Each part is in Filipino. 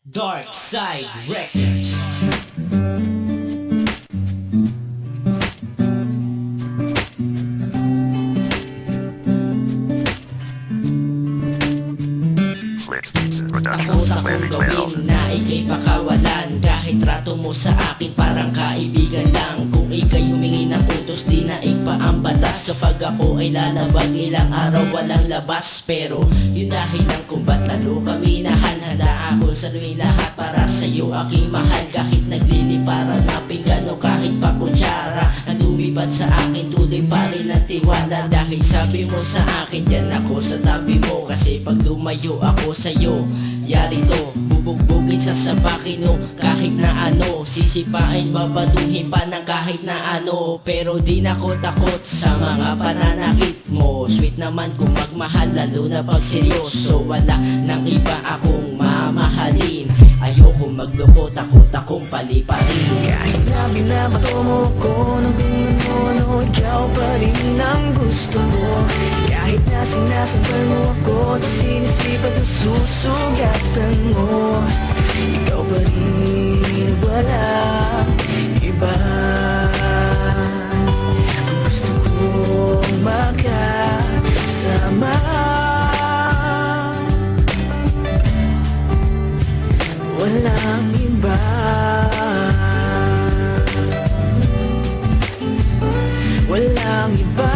Dark Side Records. Takot akong gawin na ika'y pakawalan. Kahit trato mo sa akin parang kaibigan lang. Kung ika'y humingi ng utos di na ang batas. Kapag ako ay lalabag ilang araw walang labas. Pero yun dahilan kung ba't lalo kami nahanhanda. Ako saluhin lahat para sa'yo aking mahal. Kahit nagliliparan na pinggan o kahit pa kutsara, ang lumipat sa akin tuloy pa rin ang tiwala. Dahil sabi mo sa akin dyan ako sa tabi mo. Kasi pag lumayo ako sa'yo yari to, bubugbugin sa sabakin o kahit na ano. Sisipain, babaduhin pa ng kahit na ano. Pero di na ko takot sa mga pananakit mo. Sweet naman kung magmahal lalo na pag seryoso. Wala nang iba akong mamahalin. Ayoko magloko, takot akong paliparin. Kahit na binabato mo ko ng ano, ikaw pa rin ang gusto mo. Kahit na sinasambal mo ako at sinisipat na susugatan mo, ikaw pa rin, wala iba. Gusto kong makasama, walang iba. Walang iba.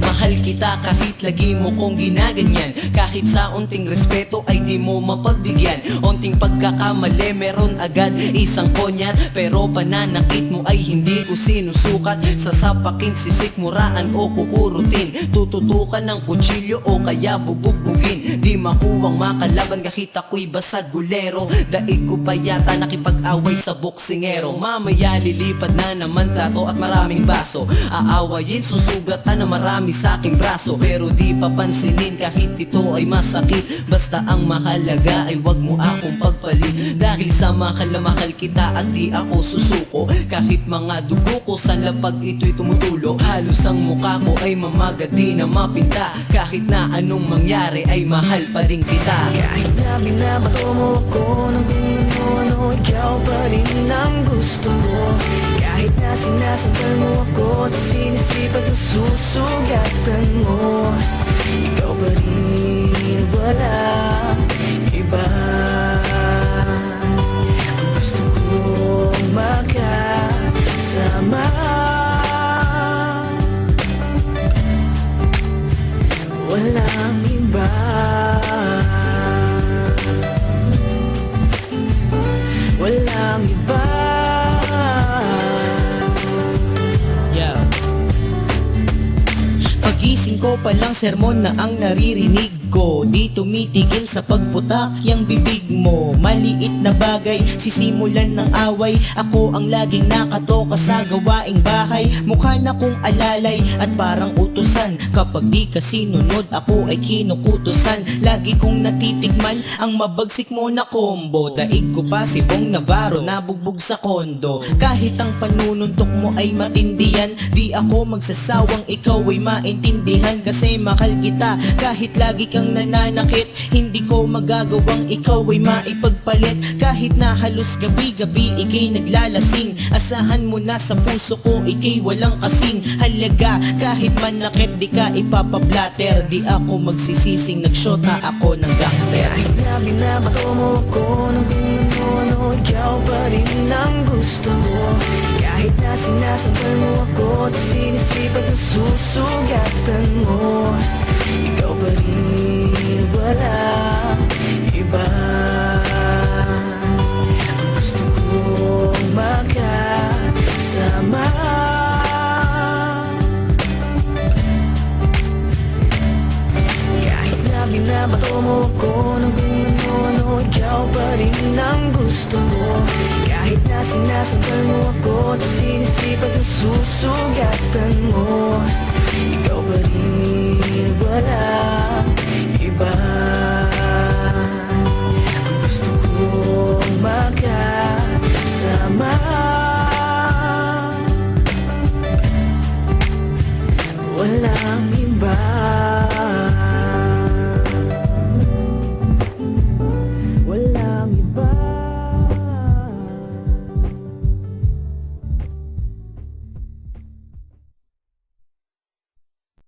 Mahal kita kahit lagi mo kong ginaganyan. Kahit sa unting respeto ay di mo mapagbigyan. Unting pagkakamali meron agad isang konyat. Pero pananakit mo ay hindi ko sinusukat. Sasapakin, sisikmuraan o kukurutin. Tututukan ng kutsilyo o kaya bubugbugin. Di makuwang makalaban kahit ako'y basag gulero. Daig ko pa yata nakipag-away sa boksingero. Mamaya lilipad na naman plato at maraming baso. Aawayin, susugatan na marami sa aking braso. Pero di papansinin kahit ito ay masakit. Basta ang mahalaga ay wag mo akong pagpalit. Dahil sa mahal na mahal kita at di ako susuko. Kahit mga dugo ko sa lapag ito'y tumutulo. Halos ang mukha ko ay mamaga di na mapinta. Kahit na anong mangyari ay mahal pa rin kita. Kahit na binabato mo ko ng ano, ikaw pa rin ang gusto mo. Kahit na sinasambal mo ako at sinisipat na susugatan mo, ikaw pa rin, wala iba. Gusto kong makasama, walang iba. Walang iba. Yeah. Pagising ko palang sermon na ang naririnig ko. Di tumitigil sa pagputak yung bibig mo. Maliit na bagay, sisimulan ng away. Ako ang laging nakatoka sa gawaing bahay. Mukha na kong alalay at parang utusan. Kapag di ka sinunod, ako ay kinukutusan. Lagi kong natitikman ang mabagsik mo na combo. Daig ko pa si Bong Navarro, nabugbog sa kondo. Kahit ang panununtok mo ay matindihan, di ako magsasawang ikaw ay maintindihan. Kasi mahal kita kahit lagi kang nananakit. Hindi ko magagawang ikaw ay maipagpalit. Kahit na halos gabi-gabi ikay naglalasing. Asahan mo na sa puso ko ikay walang kasing halaga. Kahit manakit di ka ipapablatter. Di ako magsisising nagsyota ako ng gangster. Kahit na binabato mo ko ng ano, ikaw pa rin ang gusto mo. Kahit na sinasambal mo ako at sinisipat na susugatan mo, ikaw pa rin, wala iba. Gusto kong makasama, kahit na binabato mo ko ng ano, ikaw pa rin ang gusto mo. Kahit na sinasambal mo ako at sinisipat na susugatan mo, ikaw pa rin,